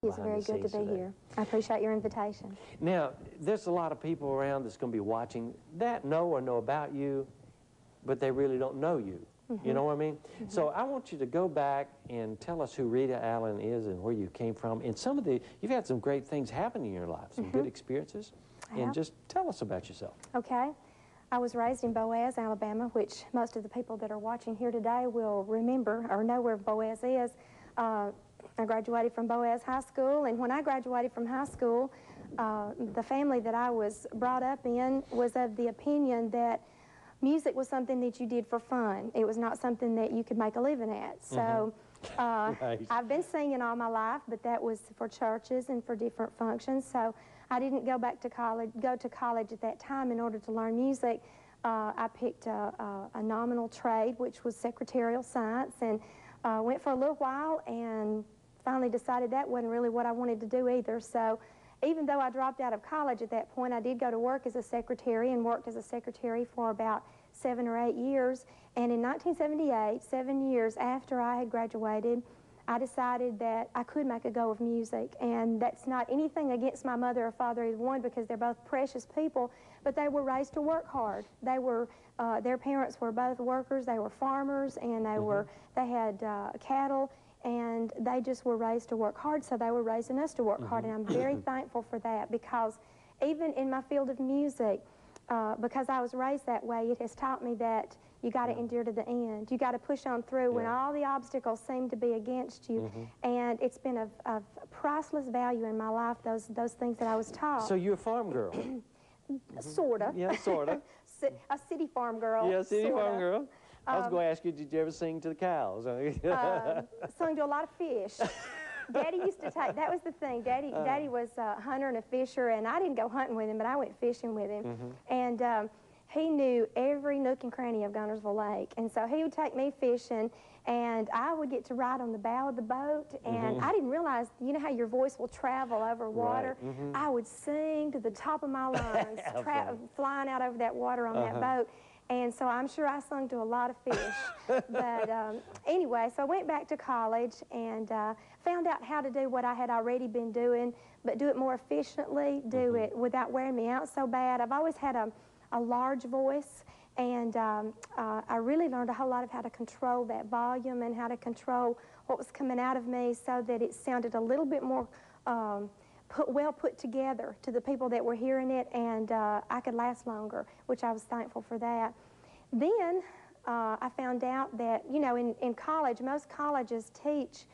It's very good to be here. I appreciate your invitation. Now, there's a lot of people around that's going to be watching that know about you, but they really don't know you. You know what I mean? So I want you to go back and tell us who Rita Allen is and where you came from. And you've had some great things happen in your life, some good experiences. And just tell us about yourself. Okay. I was raised in Boaz, Alabama, which most of the people that are watching here today will remember or know where Boaz is. I graduated from Boaz High School, and when I graduated from high school, the family that I was brought up in was of the opinion that music was something that you did for fun. It was not something that you could make a living at. So I've been singing all my life, but that was for churches and for different functions. So I didn't go to college at that time in order to learn music. I picked a nominal trade, which was secretarial science, and went for a little while and finally decided that wasn't really what I wanted to do either. So even though I dropped out of college at that point, I did go to work as a secretary and worked as a secretary for about 7 or 8 years. And in 1978, 7 years after I had graduated, I decided that I could make a go of music. And that's not anything against my mother or father either one, because they're both precious people, but they were raised to work hard. They were, their parents were both workers, they were farmers, and they had cattle, and they just were raised to work hard, so they were raising us to work hard, and I'm very thankful for that, because even in my field of music, because I was raised that way, it has taught me that you got to endure to the end. You got to push on through when all the obstacles seem to be against you, and it's been of priceless value in my life, those things that I was taught. So you're a farm girl? Sorta. Yeah, sorta. A city farm girl. Yeah, city farm girl. I was going to ask you, did you ever sing to the cows? Sung to a lot of fish. Daddy used to take, that was the thing, Daddy was a hunter and a fisher, and I didn't go hunting with him, but I went fishing with him. And he knew every nook and cranny of Guntersville Lake, and so he would take me fishing, and I would get to ride on the bow of the boat, and I didn't realize, you know how your voice will travel over water? I would sing to the top of my lungs, flying out over that water on that boat. And so I'm sure I sung to a lot of fish. But anyway, so I went back to college and found out how to do what I had already been doing, but do it more efficiently, do it without wearing me out so bad. I've always had a large voice, and I really learned a whole lot of how to control that volume and how to control what was coming out of me so that it sounded a little bit more well put together to the people that were hearing it, and I could last longer, which I was thankful for that. Then I found out that, you know, in college, most colleges teach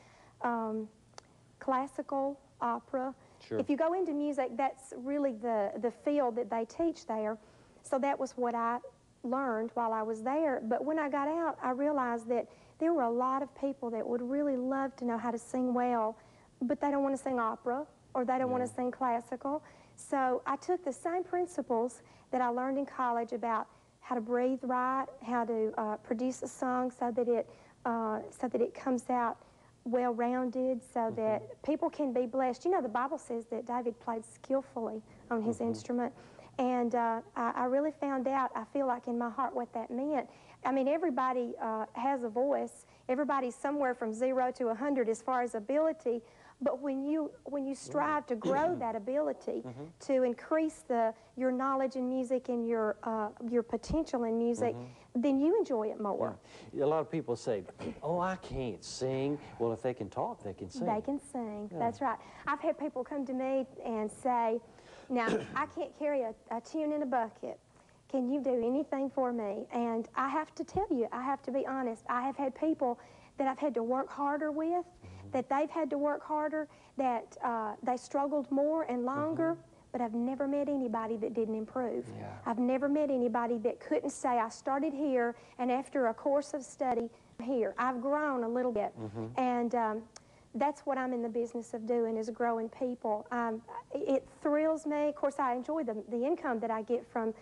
classical, opera. Sure. If you go into music, that's really the field that they teach there. So that was what I learned while I was there. But when I got out, I realized that there were a lot of people that would really love to know how to sing well, but they don't want to sing opera, or they don't want to sing classical. So I took the same principles that I learned in college about how to breathe right, how to produce a song so that it comes out well-rounded, so that people can be blessed. You know, the Bible says that David played skillfully on his instrument, and I really found out, I feel like in my heart, what that meant. I mean, everybody has a voice. Everybody's somewhere from 0 to 100 as far as ability. But when you strive to grow that ability, to increase your knowledge in music and your potential in music, then you enjoy it more. Yeah. A lot of people say, oh, I can't sing. Well, if they can talk, they can sing. They can sing. Yeah. That's right. I've had people come to me and say, now, I can't carry a tune in a bucket. Can you do anything for me? And I have to tell you, I have to be honest, I have had people that I've had to work harder with, that they've had to work harder, that they struggled more and longer, but I've never met anybody that didn't improve. Yeah. I've never met anybody that couldn't say, I started here, and after a course of study, here. I've grown a little bit, and that's what I'm in the business of doing, is growing people. It thrills me. Of course, I enjoy the income that I get from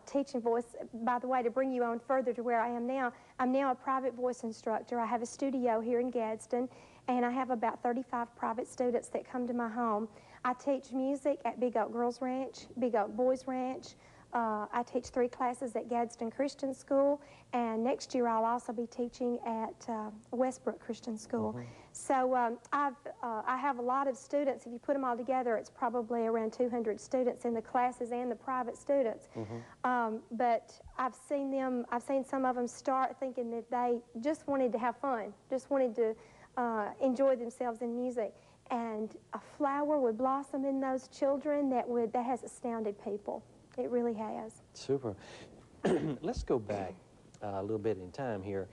teaching voice. By the way, to bring you on further to where I am now, I'm now a private voice instructor. I have a studio here in Gadsden, and I have about 35 private students that come to my home. I teach music at Big Oak Girls Ranch, Big Oak Boys Ranch, I teach 3 classes at Gadsden Christian School, and next year I'll also be teaching at Westbrook Christian School. So I have a lot of students. If you put them all together, it's probably around 200 students in the classes and the private students. But I've seen some of them start thinking that they just wanted to have fun, just wanted to enjoy themselves in music. And a flower would blossom in those children that has astounded people. It really has. Super. Let's go back a little bit in time here.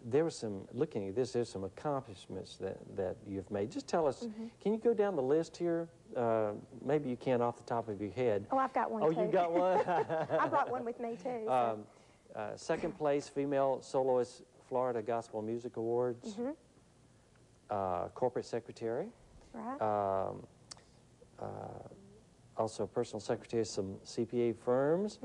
There was some, looking at this, there's some accomplishments that you've made. Just tell us, can you go down the list here? Maybe you can off the top of your head. Oh, I've got one too. Oh, you got one? I brought one with me too. So. Second place, Female Soloist Florida Gospel Music Awards. Corporate secretary. Right. Also personal secretary of some CPA firms.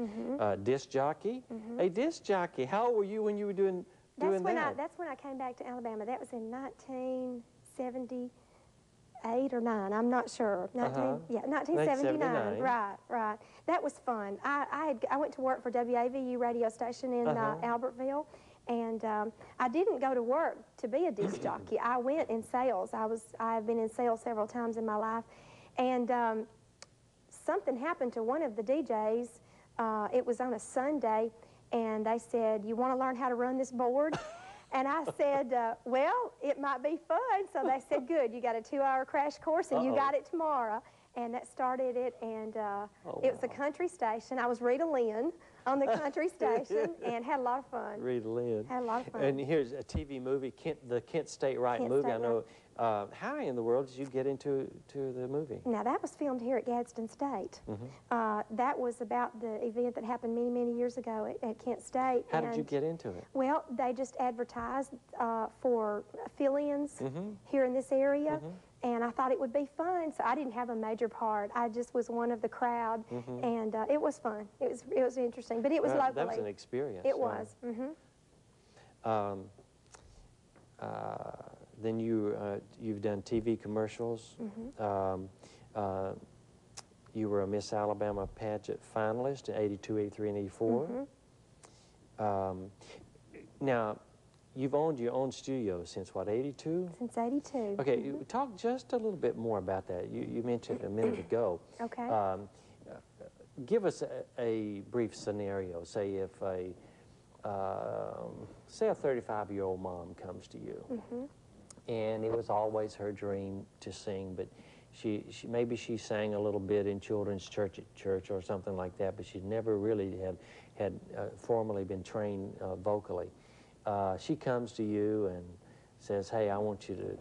Disc jockey. A disc jockey. How old were you when you were doing that? That's when I came back to Alabama. That was in 1978 or 9. I'm not sure. 1979. Right. That was fun. I went to work for WAVU radio station in Albertville. And I didn't go to work to be a disc jockey. I went in sales. I have been in sales several times in my life. And something happened to one of the DJs. It was on a Sunday, and they said, "You want to learn how to run this board?" And I said, well, it might be fun. So they said, "Good, you got a 2-hour crash course, and you got it tomorrow." And that started it, and it was a country station. I was Rita Lynn on the country station, and had a lot of fun. Rita Lynn. Had a lot of fun. And here's a TV movie, the Kent State Right movie. I know. How in the world did you get into the movie? Now, that was filmed here at Gadsden State. That was about the event that happened many, many years ago at Kent State. How did you get into it? Well, they just advertised for fill-ins here in this area. And I thought it would be fun, so I didn't have a major part. I just was one of the crowd, and it was fun. It was interesting, but it was locally. That was an experience. It was. Then you've done TV commercials. You were a Miss Alabama pageant finalist in '82, '83, and '84. Now, you've owned your own studio since what, '82? Since '82. Okay, talk just a little bit more about that. You mentioned it a minute ago. Okay. Give us a brief scenario. Say if say a 35-year-old mom comes to you, and it was always her dream to sing, but maybe she sang a little bit in children's church at church or something like that, but she never really had formally been trained vocally. She comes to you and says, "Hey, I want you to,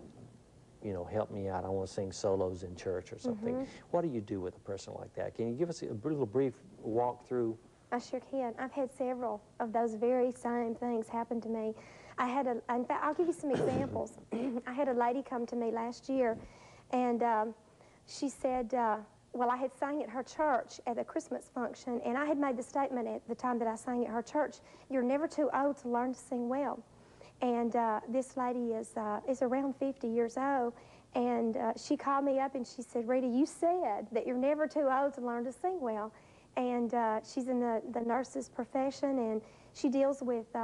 help me out. I want to sing solos in church or something." What do you do with a person like that? Can you give us a little brief walkthrough? I sure can. I've had several of those very same things happen to me. In fact, I'll give you some examples. I had a lady come to me last year, and she said, well, I had sang at her church at a Christmas function, and I had made the statement at the time that I sang at her church, "You're never too old to learn to sing well." And this lady is around 50 years old, and she called me up and she said, "Rita, you said that you're never too old to learn to sing well." And she's in the nurse's profession, and she deals with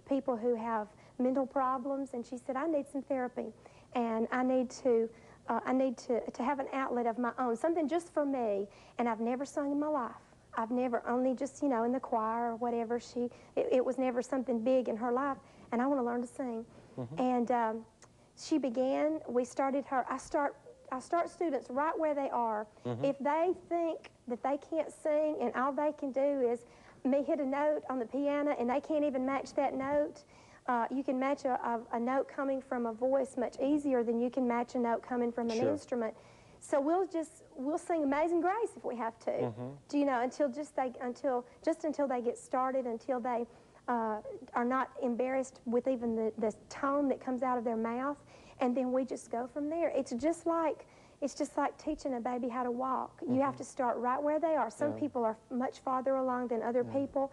people who have mental problems, and she said, "I need some therapy, and I need to have an outlet of my own, something just for me." And I've never sung in my life. I've never, only just, in the choir or whatever. It was never something big in her life, and I want to learn to sing. And she began, we started her, I start students right where they are. If they think that they can't sing and all they can do is me hit a note on the piano and they can't even match that note, you can match a note coming from a voice much easier than you can match a note coming from an instrument. So we'll sing Amazing Grace if we have to. Do you know, until they get started, until they are not embarrassed with even the tone that comes out of their mouth, and then we just go from there. It's just like teaching a baby how to walk. You have to start right where they are. Some people are much farther along than other people.